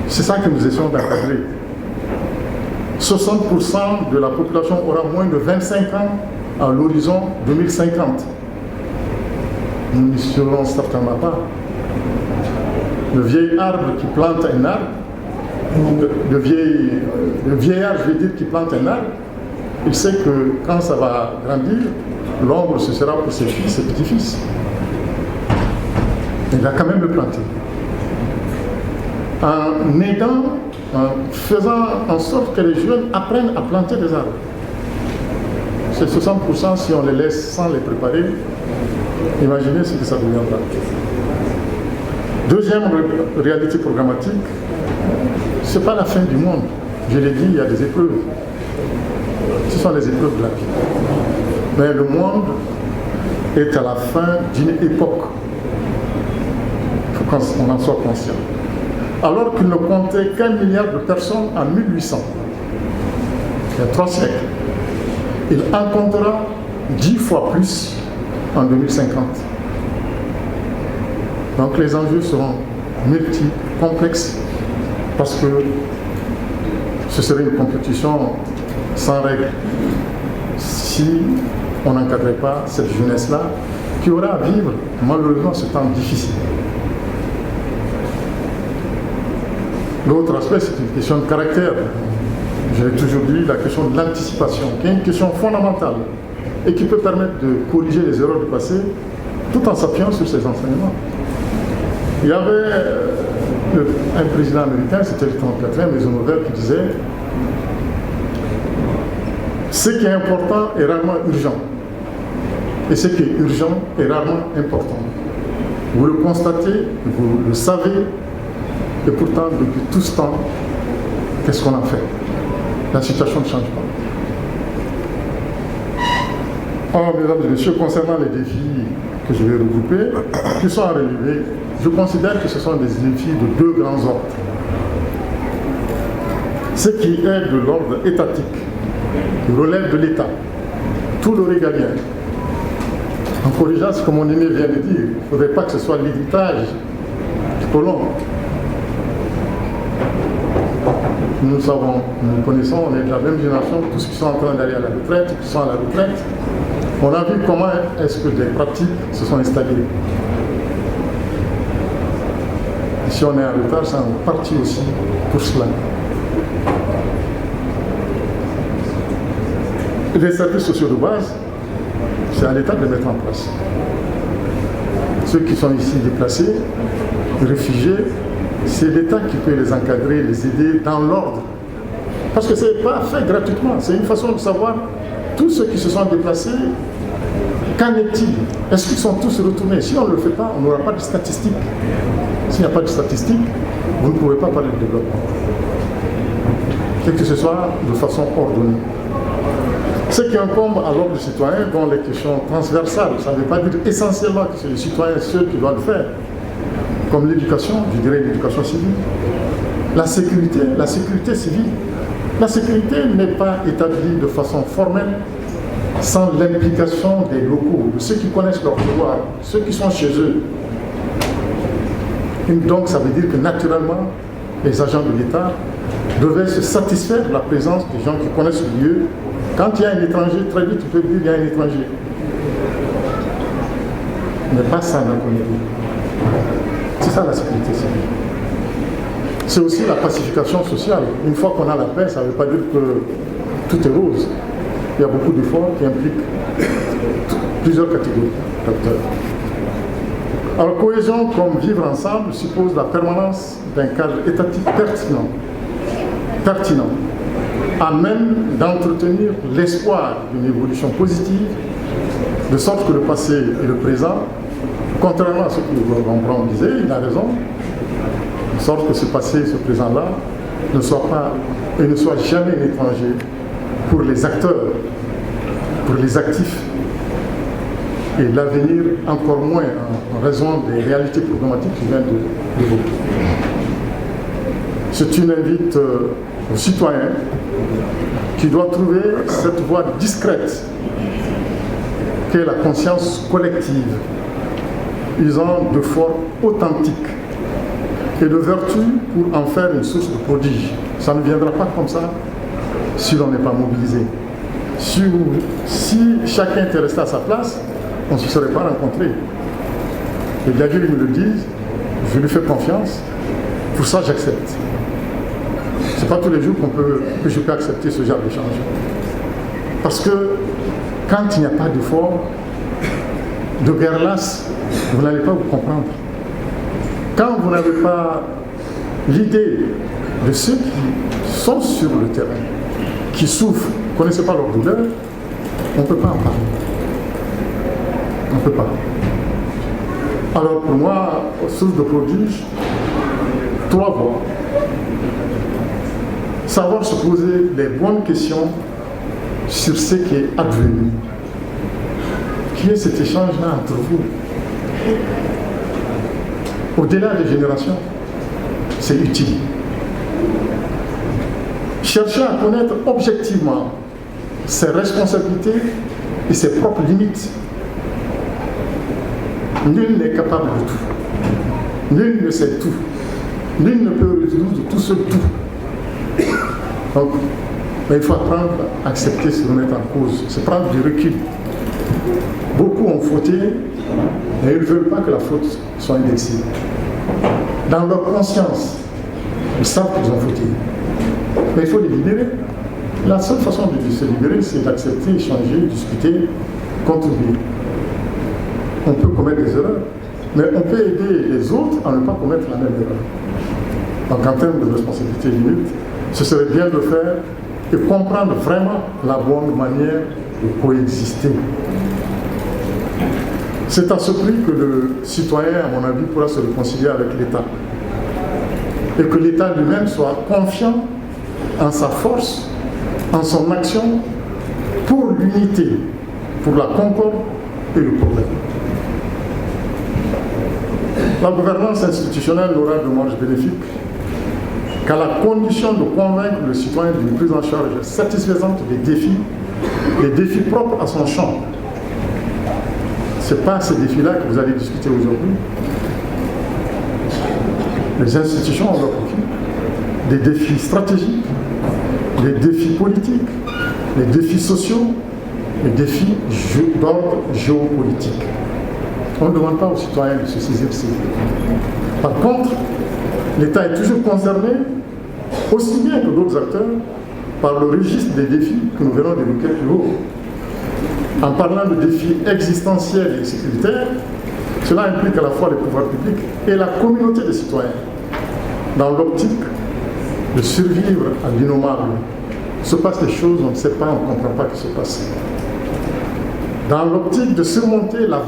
C'est ça que nous essayons d'encadrer. 60% de la population aura moins de 25 ans à l'horizon 2050. Nous n'y serons certainement pas. Le vieil arbre qui plante un arbre, le vieillard, je veux dire, qui plante un arbre, il sait que quand ça va grandir, l'ombre ce sera pour ses fils, ses petits-fils. Il va quand même le planter. En aidant, en faisant en sorte que les jeunes apprennent à planter des arbres. C'est 60% si on les laisse sans les préparer. Imaginez ce que ça deviendra. Deuxième réalité programmatique, ce n'est pas la fin du monde. Je l'ai dit, il y a des épreuves. Ce sont les épreuves de la vie. Mais le monde est à la fin d'une époque. Il faut qu'on en soit conscient. Alors qu'il ne comptait qu'1 milliard de personnes en 1800, il y a 3 siècles, il en comptera 10 fois plus en 2050. Donc les enjeux seront multiples, complexes, parce que ce serait une compétition sans règles si on n'encadrait pas cette jeunesse-là qui aura à vivre malheureusement ce temps difficile. L'autre aspect, c'est une question de caractère. J'ai toujours dit la question de l'anticipation, qui est une question fondamentale et qui peut permettre de corriger les erreurs du passé tout en s'appuyant sur ces enseignements. Il y avait un président américain, c'était le 34e, Eisenhower, qui disait « Ce qui est important est rarement urgent, et ce qui est urgent est rarement important. Vous le constatez, vous le savez, et pourtant, depuis tout ce temps, qu'est-ce qu'on a fait? La situation ne change pas. Alors, mesdames et messieurs, concernant les défis que je vais regrouper, qui sont à relever, je considère que ce sont des défis de 2 grands ordres. Ce qui est de l'ordre étatique, qui relève de l'État, tout le régalien. En corrigeant ce que mon aîné vient de dire, il ne faudrait pas que ce soit l'héritage du colon. Nous savons, nous connaissons, on est de la même génération, tous ceux qui sont en train d'aller à la retraite, qui sont à la retraite, on a vu comment est-ce que des pratiques se sont installées. Et si on est en retard, c'est en partie aussi pour cela. Les services sociaux de base, c'est à l'État de les mettre en place. Ceux qui sont ici déplacés, réfugiés, c'est l'État qui peut les encadrer, les aider dans l'ordre. Parce que ce n'est pas fait gratuitement, c'est une façon de savoir tous ceux qui se sont déplacés, qu'en est-il? Est-ce qu'ils sont tous retournés? Si on ne le fait pas, on n'aura pas de statistiques. S'il n'y a pas de statistiques, vous ne pouvez pas parler de développement. Et que ce soit de façon ordonnée. Ce qui incombe à l'ordre du citoyen, dont les questions transversales, ça ne veut pas dire essentiellement que c'est les citoyens ceux qui doivent le faire. Comme l'éducation, je dirais l'éducation civile. La sécurité civile. La sécurité n'est pas établie de façon formelle sans l'implication des locaux, de ceux qui connaissent leur pouvoir, ceux qui sont chez eux. Et donc ça veut dire que naturellement, les agents de l'État devaient se satisfaire de la présence des gens qui connaissent le lieu. Quand il y a un étranger, très vite, tu peux dire qu'il y a un étranger. Mais pas sans l'inconnu. C'est ça la sécurité civile. C'est aussi la pacification sociale. Une fois qu'on a la paix, ça ne veut pas dire que tout est rose. Il y a beaucoup d'efforts qui impliquent plusieurs catégories d'acteurs. Alors, cohésion comme vivre ensemble suppose la permanence d'un cadre étatique pertinent, à même d'entretenir l'espoir d'une évolution positive, de sorte que le passé et le présent, contrairement à ce que Rembrandt disait, il a raison, de sorte que ce passé et ce présent-là ne soient pas et ne soient jamais un étranger pour les acteurs, pour les actifs, et l'avenir encore moins en raison des réalités programmatiques qui viennent d'évoquer. C'est une invite aux citoyens qui doivent trouver cette voie discrète qu'est la conscience collective, usant de formes authentiques et de vertu pour en faire une source de prodige. Ça ne viendra pas comme ça si l'on n'est pas mobilisé. Si chacun était resté à sa place, on ne se serait pas rencontrés. Et Dieu me le dit, je lui fais confiance, pour ça j'accepte. Ce n'est pas tous les jours que je peux accepter ce genre d'échange. Parce que quand il n'y a pas d'effort, de guerre lasse, vous n'allez pas vous comprendre. Quand vous n'avez pas l'idée de ceux qui sont sur le terrain, qui souffrent, vous ne connaissez pas leur douleur, on ne peut pas en parler. On ne peut pas. Alors pour moi, source de prodige, 3 voies. Savoir se poser les bonnes questions sur ce qui est advenu. Qui est cet échange-là entre vous? Au-delà des générations, c'est utile. Chercher à connaître objectivement ses responsabilités et ses propres limites. Nul n'est capable de tout. Nul ne sait tout. Nul ne peut résoudre tout seul tout. Donc, il faut apprendre à accepter se remettre en cause, c'est prendre du recul. Beaucoup ont fauté, mais ils ne veulent pas que la faute soit indexée. Dans leur conscience, ils savent qu'ils ont fauté. Mais il faut les libérer. La seule façon de se libérer, c'est d'accepter, échanger, discuter, contribuer. On peut commettre des erreurs, mais on peut aider les autres à ne pas commettre la même erreur. Donc en termes de responsabilité limite, ce serait bien de faire et comprendre vraiment la bonne manière de coexister. C'est à ce prix que le citoyen, à mon avis, pourra se réconcilier avec l'État. Et que l'État lui-même soit confiant en sa force, en son action, pour l'unité, pour la concorde et le progrès. La gouvernance institutionnelle n'aura de marge bénéfique qu'à la condition de convaincre le citoyen d'une prise en charge satisfaisante des défis propres à son champ. Ce n'est pas ces défis-là que vous allez discuter aujourd'hui. Les institutions ont leur profil, des défis stratégiques, des défis politiques, les défis sociaux, les défis d'ordre géopolitique. On ne demande pas aux citoyens de se saisir de ces défis. Par contre, l'État est toujours concerné, aussi bien que d'autres acteurs, par le registre des défis que nous verrons d'évoquer plus haut. En parlant de défis existentiels et sécuritaires, cela implique à la fois les pouvoirs publics et la communauté des citoyens, dans l'optique de survivre à l'innommable. Il se passe des choses, on ne sait pas, on ne comprend pas ce qui se passe. Dans l'optique de surmonter la